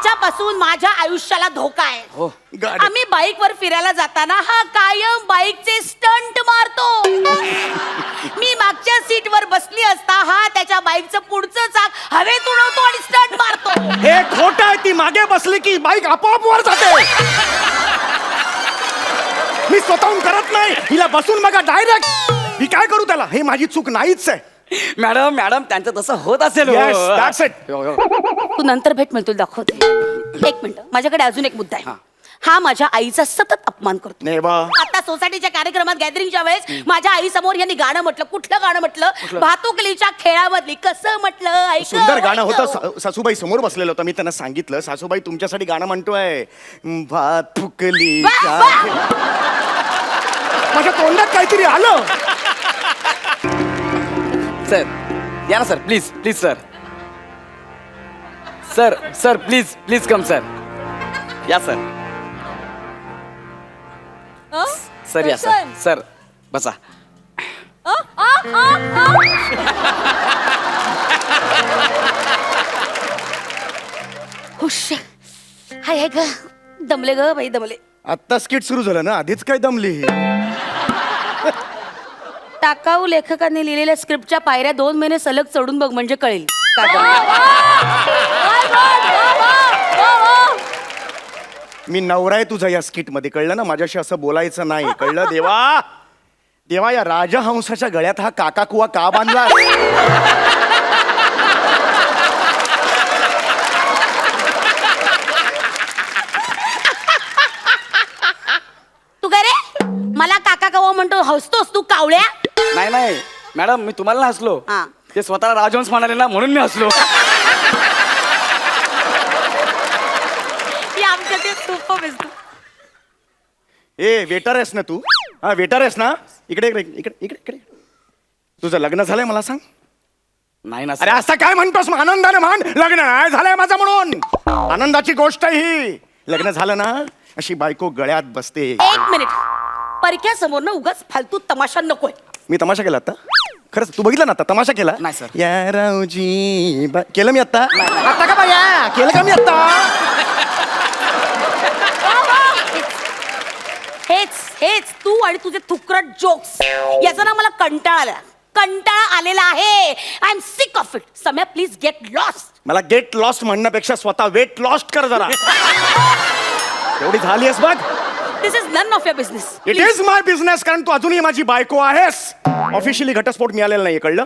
त्याच्यापासून माझ्या आयुष्याला धोका आहे. हो. आम्ही बाईकवर फिरायला जाताना हा कायम बाईकचे स्टंट मारतो. मी मागच्या सीटवर बसली असता हा त्याच्या बाईकचं पुढचं चाक हवेत उडवतो आणि स्टंट मारतो. हे खोटं आहे. ती मागे बसली की बाईक आपोआप वर जाते. मी स्वतःहून करत नाही. हिला बसून बघा डायरेक्ट. मी काय करू त्याला? हे माझी चूक नाहीच आहे. मॅडम मॅडम त्यांचं तसं होत असेल. Yes, that's it. तू नंतर भेट म्हणतो दाखवते. एक मिनिट, माझ्याकडे अजून एक मुद्दा आहे. हा माझ्या आईचा सतत अपमान करतो. नेवा. आता सोसायटीच्या कार्यक्रमात गॅदरिंगच्या वेळेस माझ्या आई समोर यांनी गाणं म्हटलं. कुठलं गाणं म्हटलं? भातुकलीच्या खेळामधली. कसं म्हटलं? ऐक. सुंदर गाणं होतं. सासूबाई समोर बसलेलं होतं. मी त्यांना सांगितलं, सासूबाई तुमच्यासाठी गाणं म्हणतोय. भातुकली. माझ्या तोंडात काहीतरी आलं. सर या ना sir, please please sir. Sir sir please please come sir. या सर. सर या सर. सर बसा. हुश. हाय ग, दमले ग बाई, दमले. आत्ता स्किट सुरू झालं ना, आधीच काय दमली. टाकाऊ लेखकांनी लिहिलेल्या स्क्रिप्टच्या पायऱ्या 2 महिने सलग चढून बघ, म्हणजे कळेल. मी नवरा आहे तुझा या स्किट मध्ये, कळलं ना? माझ्याशी असं बोलायचं नाही, कळलं? देवा देवा, या राजहंसाच्या गळ्यात हा काकाकुवा का बांधला? तू काय रे मला काका कवा म्हणतो? हसतोस तू कावळ्या? नाही नाही मॅडम, मी तुम्हाला नाही हसलो. हा. ते स्वतःला राजहंस म्हणाले ना, म्हणून मी हसलो. आमच्या ते खूप बेस्ट. ए वेटर आहेस ना तू? हा वेटर आहेस ना? इकडे इकडे इकडे इकडे इकडे. तुझं लग्न झालंय मला सांग. नाही ना अरे असं काय म्हणतोस? मग आनंदाने म्हण, लग्न नाही झालंय माझं म्हणून. आनंदाची गोष्ट आहे ही. लग्न झालं ना, अशी बायको गळ्यात बसते. एक मिनिट, परक्या समोर ना उगाच फालतू तमाशा नकोय. मी तमाशा केला आता? खरंच तू बघितलं ना आता तमाशा केला? नाही, सर. या रावजी केलं मी आता? आता का बाया केलं का मी आता? हेच हेच तू आणि तुझे थुकरट जोक्स, याचा ना मला कंटाळा आलेला आहे. I am sick of it. Samya please get lost. मला गेट लॉस्ट म्हणण्यापेक्षा स्वतः वेट लॉस्ट कर जरा. एवढी झाली आहेस बघ. This is none of your business. It is my business, कारण तू अजूनही माझी बायको आहेस. ऑफिशियली घटस्फोट मिळालेला नाहीये, कळलं?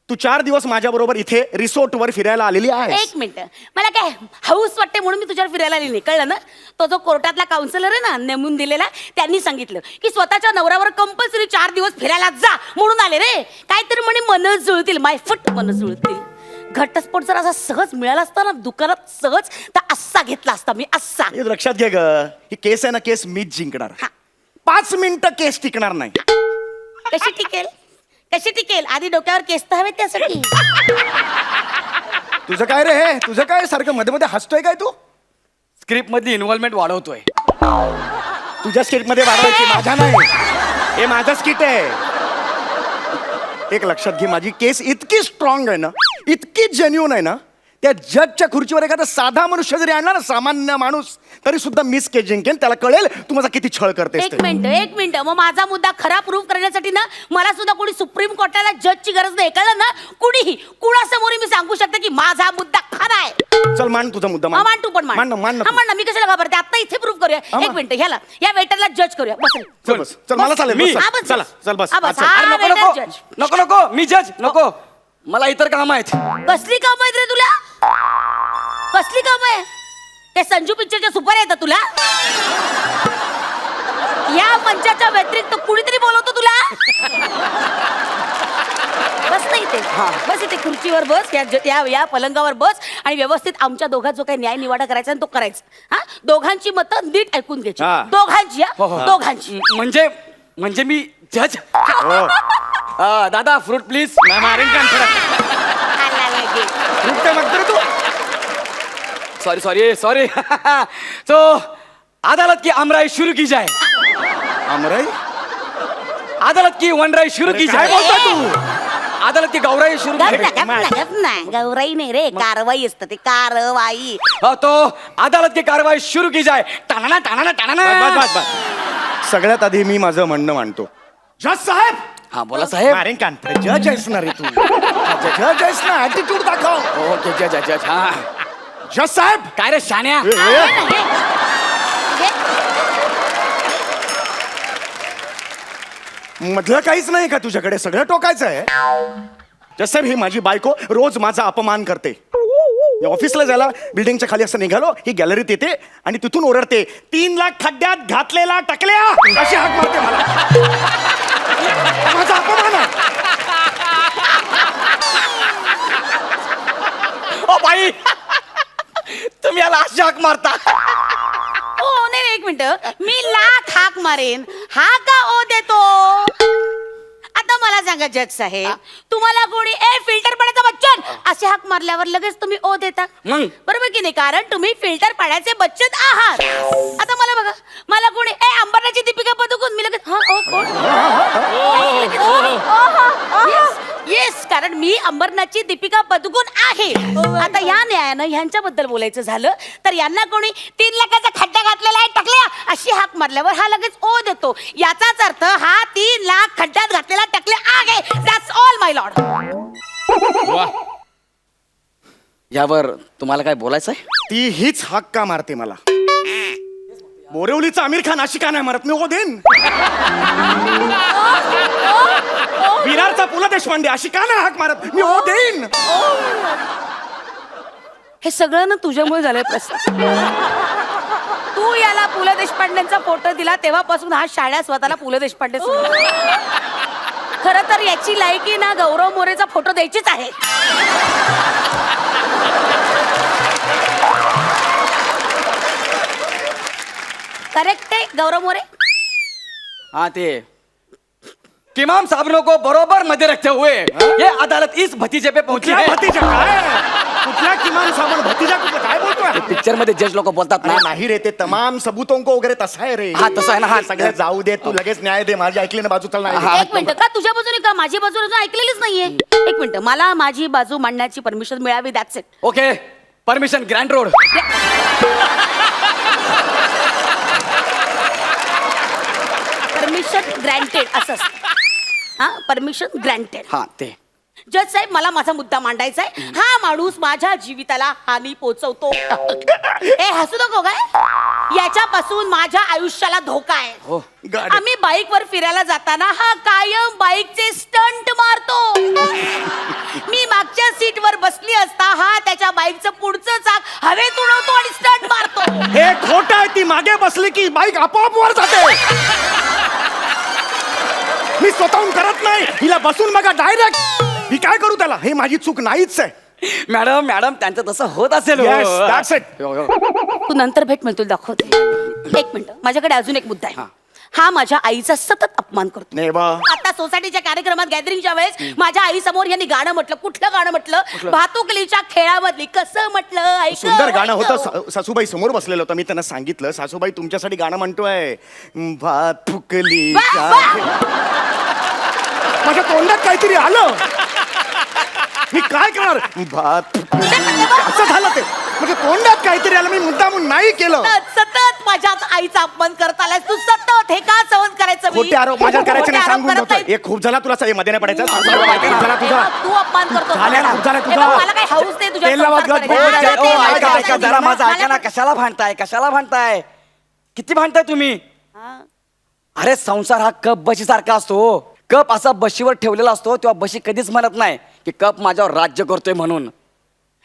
तू 4 दिवस माझ्या बरोबर इथे रिसोर्टवर फिरायला आलेली आहेस. एक मिनिट, मला काय हाऊस वाटते म्हणून मी तुझ्यावर फिरायला आली नाही, कळलं ना? तो जो कोर्टातला काउन्सिलर आहे ना, नेमून दिलेला, त्यांनी सांगितलं की स्वतःच्या नवऱ्यावर कंपल्सरी 4 दिवस फिरायला जा म्हणून आले रे. काहीतरी म्हणे मन जुळतील, माय फुट मन जुळतील. घटस्फोट जर असा सहज मिळाला असता ना दुकानात सहज, तर असा घेतला असता मी, असा. हे लक्षात घे ग, ही केस आहे ना, केस मीच जिंकणार. 5 मिनिटं केस टिकणार नाही. कशी टिकेल? कशी टिकेल? आधी डोक्यावर केस तर हवेत त्यासाठी. तुझं काय रे? हे तुझं काय सारखं मध्ये मध्ये हसतोय काय तू? स्क्रिप्ट मधली इन्व्हॉल्वमेंट वाढवतोय. तुझ्या स्किट मध्ये वाढवायची, माझ्या नाही. हे माझं स्किट आहे. एक लक्षात घे, माझी केस इतकी स्ट्रॉंग आहे ना, इतकी जेन्युन आहे ना, त्या जजच्या खुर्चीवर एखादा साधा मनुष्य जरी आणला ना, सामान्य माणूस, तरी सुद्धा मिस के जिंकेन. त्याला कळेल तू माझा किती छळ करतेस एक ते. मिनिट, मग माझा मुद्दा खरा प्रूव्ह करण्यासाठी ना मला सुद्धा कोणी सुप्रीम कोर्टाला जजची गरज नाही, कळलं ना? कुणीही कुणासमोर मी सांगू शकते की माझा मुद्दा खरा आहे. चल मान तुझा मुद्दा. मान तू पण मान मान हा, मान ना. मी कशाला घाबरते? आता इथे प्रूव्ह करूया. एक मिनिट, ह्याला या वेटरला जज करूया. बस रे. चल बस, चल मला चालेल. मी- बस, हा, बस. चला चल बस. हा, बस. चल. हा, अरे नको वेटर नको जज. नको नको, मी जज नको. मला इतर काम आहेत. कसली काम आहेत रे तुला? कसली काम आहे? ते संजू पिक्चरच्या सुपर येतात तुला? या मंचाच्या व्यतिरिक्त कुणीतरी बोलवतो तुला? बस नाही इथे, बस इथे खुर्चीवर बस, या पलंगावर बस आणि व्यवस्थित आमच्या दोघांचा जो काही न्याय निवाडा करायचा तो करायचा. हा, दोघांची मतं नीट ऐकून घ्यायची. हा. दोघांची, हो, हो. दोघांची. म्हणजे मी जज. हो. दादा फ्रूट प्लीज. मारेन का आला लगे. फ्रूट काय मागतो रे तू? सॉरी तो अदालत की अमराई शुरू की जाए. अमराई? अदालत की वनराई शुरू की काय जाए. बोलतोय तू? अदालत की गौराई सुरू गप ना गौराई नाही रे कारवाई असतं ते कारवाई. तो अदालत की कारवाई शुरू की जाए. टाणा टाणा बस, टाणा. बस, बस. सगळ्यात आधी मी माझं म्हणणं मांडतो. जज साहेब हा बोला साहेब. अरे कांत जज आहेस ना रे तू. जज आहेस ना, ऍटिट्यूड दाखव. ओके जज जज हा. जज साहेब काय रे शान्या. मधलं काहीच नाही का तुझ्याकडे, सगळं टोकायचं आहे. जज साहेब ही माझी बायको रोज माझा अपमान करते. मी ऑफिसला जायला बिल्डिंगच्या खाली असं निघालो, ही गॅलरीत येते आणि तिथून ओरडते, 3 लाख खड्ड्यात घातलेला टकल्या, अशी हाक मारते मला. माझा अपमान आहे. ओ बाई तुम्ही याला अशी हाक मारता. हो नाही एक मिनिट मी लाख हाक मारेन हा का ओ देतो. आता मला सांगा जज साहेब तुम्हाला कोणी ए फिल्टर पाण्याचा बच्चन असे हाक मारल्यावर लगेच तुम्ही ओ देता मग? बरोबर की नाही, कारण तुम्ही फिल्टर पाण्याचे बच्चन आहात. आता मला बघा मला कोणी ए अंबरनाथची दीपिका पदुकोण मी लगेच हा ओ कोण. येस कारण मी अंबरनाथची दीपिका पदुकोण आहे. आता या न्यायानं ह्यांच्याबद्दल बोलायचं झालं तर यांना कोणी 3 लाखाचा खड्डा घातलेला आहे टकल्या अशी हाक मारल्यावर हा लगेच ओ देतो. याचाच अर्थ हा 3 लाख खड्ड्यात घातलेला टकल्या आहे. That's all my Lord. यावर तुम्हाला काय बोलायचं आहे. ती हीच हाक का मारते मला. बोरिवलीचा आमिर खान अशी का नाही मारत, मी ओ देईन. विरारचा पु ल देशपांडे अशी का नाही हाक मारत, मी ओ देईन. हे सगळं ना तुझ्यामुळे झालंय प्रश्न. तू याला पु ल देशपांडेंचा फोटो दिला तेव्हापासून हा शाळा स्वतःला पु ल देशपांडे खर तर याची लायकी ना गौरव मोरेचा फोटो द्यायचीच आहे. करेक्ट आहे गौरव मोरे. हाँ ते किमाम साहबों को बरोबर मध्य रखते हुए ये अदालत इस भतीजे पे पहुंची कुठल्या है. भतीजा काय? कुठल्या किमान सामान भतीजा कुठलं काय बोलतोय. पिक्चर मध्ये जज लोक बोलतात ना. अरे नाही रे, ते तमाम सबूतों को वगैरे तसा आहे रे. हा, तसं आहे ना, हा. सगळं जाऊ दे, तू लगेच न्याय दे. माझी ऐकली ना बाजू, चल नाही. हा. एक मिनिट का तुझ्या बाजूने का माझी बाजू अजून ऐकलेलीच नाहीये. एक मिनिट मला माझी बाजू मांडण्याची परमिशन मिळावी. That's it. Okay permission grand road. Permission granted असं असतं. हा परमिशन ग्रँटेड. हा ते जज साहेब मला माझा मुद्दा मांडायचा आहे. हा माणूस माझ्या जीविताला हानी पोचवतो. ए हसू नको काय, याच्यापासून माझ्या आयुष्याला धोका आहे. हो गाडी. आम्ही बाईकवर फिरायला जाताना हा कायम बाईकचे स्टंट मारतो. मी मागच्या सीटवर बसली असता हा त्याच्या बाईकचं पुढचं चाक हवेत उडवतो आणि स्टंट मारतो. हे खोट आहे. ती मागे बसली की बाईक आपोआप वर जाते. मी स्वतःहून करत नाही. हिला बसून बघा डायरेक्ट. मी काय करू त्याला, हे माझी चूक नाहीच आहे. मॅडम मॅडम त्यांचं तसं होत असेल. Yes, that's it. तू नंतर भेट मी तुला दाखवते. एक मिनिट माझ्याकडे अजून एक मुद्दा आहे. हा माझ्या आईचा सतत अपमान करतो. नेवा. आता सोसायटीच्या कार्यक्रमात गॅदरिंगच्या वेळेस माझ्या आई समोर यांनी गाणं म्हटलं. कुठलं गाणं म्हटलं. भातुकलीच्या खेळामधली कसं म्हटलं ऐक. सुंदर गाणं होतं. सासूबाई समोर बसलेलं होतं. मी त्यांना सांगितलं, सासूबाई तुमच्यासाठी गाणं म्हणतोय. भातुकली माझ्या तोंडात काहीतरी आलं. मी काय करणार. भात असं झालं ते. म्हणजे तोंडात काहीतरी आलं. मी मुद्दामून नाही केलं. सतत माझ्याच आईचा अपमान करत आलास तू. सतत हे का सहन करायचं मी? खोटे आरोप माझ्यावर करायचे खोटे नाही आरोप सांगून करत ठेवतोय. नाही. हे खूप झाला तुला मध्ये नाही पडायचं. खूप झाला तुझा. तू अपमान करतो. झालं ना, खूप झालं हे तुझा. बघ, मला काही हौस नाही तुझ्या तेल लावत संसार गप करायला. बोल. मला ओ, ते ऐका माझ्या ऐका जरा मला- माझं ऐका ना. कशाला भांडताय कशाला भांडताय. किती भांडताय तुम्ही. हा. अरे संसार हा कप बशी सारखा असतो. कप असा बशीवर ठेवलेला असतो तेव्हा बशी कधीच म्हणत नाही की कप माझ्यावर राज्य करतोय म्हणून.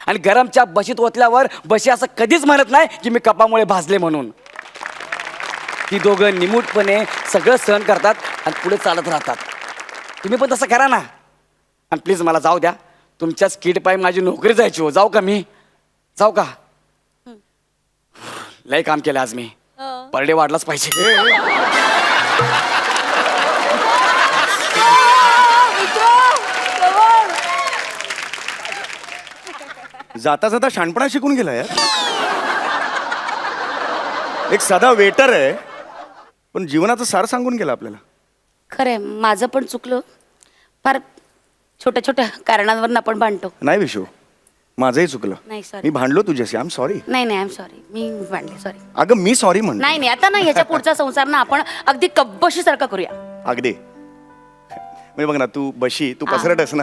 आणि गरमच्या बशीत ओतल्यावर बशी असं कधीच म्हणत नाही की मी कपामुळे भाजले म्हणून. ती दोघं निमूटपणे सगळं सहन करतात आणि पुढे चालत राहतात. तुम्ही पण तसं करा ना. आणि प्लीज मला जाऊ द्या. तुमच्या स्किट पायी माझी नोकरी जायची हो. जाऊ का मी. जाऊ का. लय काम केलं आज मी. पर डे वाढलाच पाहिजे. जाता जाता शाणपणा शिकून गेला यार. एक साधा वेटर आहे पण जीवनाचं सार सांगून गेला आपल्याला. खरंय माझं पण चुकलं. फार छोट्या छोट्या कारणांवर आपण भांडतो. नाही विशू, माझंही चुकलं. नाही, sorry. मी भांडलो तुझ्याशी. I am sorry. नाही आय एम सॉरी, मी भांडले, सॉरी. अगं मी सॉरी म्हणतो. नाही आता ना ह्याच्या पुढचा संसार ना आपण अगदी कब्बशी सारखा करूया. अगदी म्हणजे बघ ना, तू बशी, तू पसरटस ना.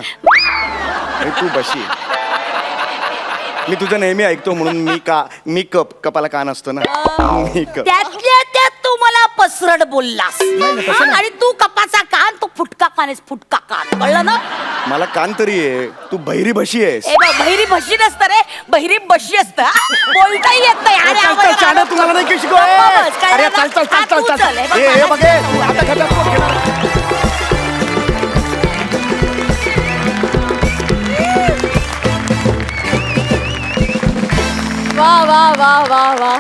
आणि तू बशी. मी तुझं नेहमी ऐकतो म्हणून मी कपाला कान असतो ना. मी कप. त्यातल्या त्यात तू मला पसरट बोललास आणि तू कपाचा कान, तू फुटका कान आहेस, फुटका कान, कळलं ना? मला कान तरी आहे, तू बहिरी बशी आहेस. ए बा, बहिरी बशी नसतं रे, बहिरी बशी असतं. बोलताही येत नाही. अरे, चल, आवाज- चल, चाणं तुम्हाला नाही की शिकव. बस, काय अरे, झालं? चल, चल, हा, चल, तू चल, चल. हे बघ, हे बघ, हे. माझ्या- आता खड्ड्यात कोण घेणार? वा वा वा वा वा,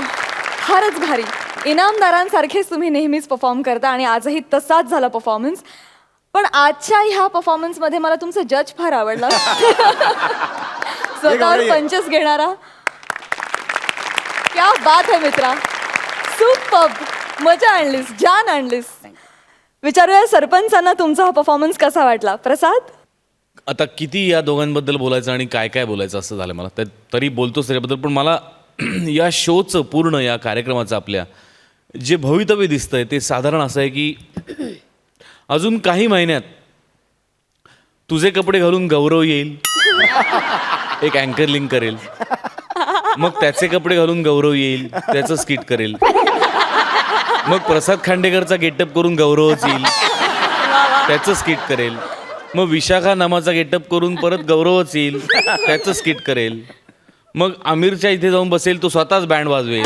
फारच भारी. इनामदारांसारखेच तुम्ही नेहमीच परफॉर्म करता आणि आजही तसाच झाला परफॉर्मन्स. पण आजच्या ह्या परफॉर्मन्समध्ये मला तुमचं जज फार आवडला. स्वतःवर ये. पंचस घेणारा. क्या बात है मित्रा, सुपर्ब, मजा आणलीस, जान आणलीस. विचारूया सरपंचांना तुमचा हा परफॉर्मन्स कसा वाटला. प्रसाद, आता किती या दोघांबद्दल बोलायचं आणि काय काय बोलायचं असं झालं मला. तरी बोलतोच त्याच्याबद्दल. पण मला या शोचं पूर्ण या कार्यक्रमाचं आपल्या जे भवितव्य दिसतंय ते साधारण असं आहे की अजून काही महिन्यात तुझे कपडे घालून गौरव येईल, एक अँकर लिंक करेल. मग त्याचे कपडे घालून गौरव येईल, त्याचं स्किट करेल. मग प्रसाद खांडेकरचा गेटअप करून गौरवच येईल, त्याचं स्किट करेल. मग विशाखा नामाचा गेटअप करून परत गौरवच येईल, त्याचं स्किट करेल. मग आमिरच्या इथे जाऊन बसेल, तो स्वतःच बँड वाजवेल.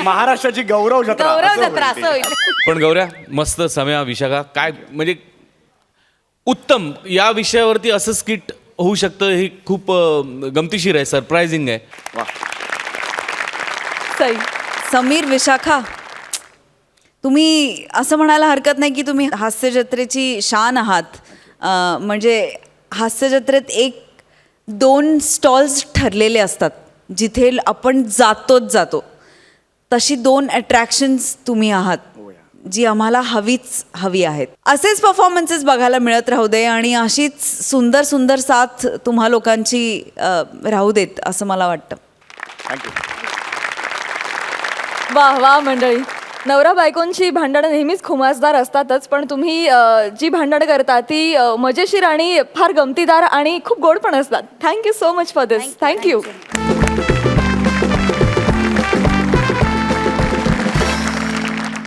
महाराष्ट्राची गौरव जत्रा. गौरव असं जत्रा होईल असं ते. होईल. पण गौऱ्या मस्त, सम्या, विशाखा काय म्हणजे उत्तम. या विषयावरती असं स्किट होऊ शकतं हे खूप गमतीशीर आहे, सरप्रायझिंग आहे. सई. समीर, विशाखा, तुम्ही असं म्हणायला हरकत नाही की तुम्ही हास्य जत्रेची शान आहात. म्हणजे हास्य जत्रेत 1-2 स्टॉल्स ठरलेले असतात जिथे आपण जातो. तशी 2 अट्रॅक्शन्स तुम्ही आहात जी आम्हाला हवी आहेत. असेच परफॉर्मन्सेस बघायला मिळत राहू दे आणि अशीच सुंदर सुंदर साथ तुम्हा लोकांची राहू देत असं मला वाटतं. थँक्यू. वाह वाह मंडळी. नवरा बायकोंची भांडणं नेहमीच खुमासदार असतातच, पण तुम्ही जी भांडणं करता ती मजेशीर आणि फार गमतीदार आणि खूप गोड पण असतात. Thank you so much for this. Thank you.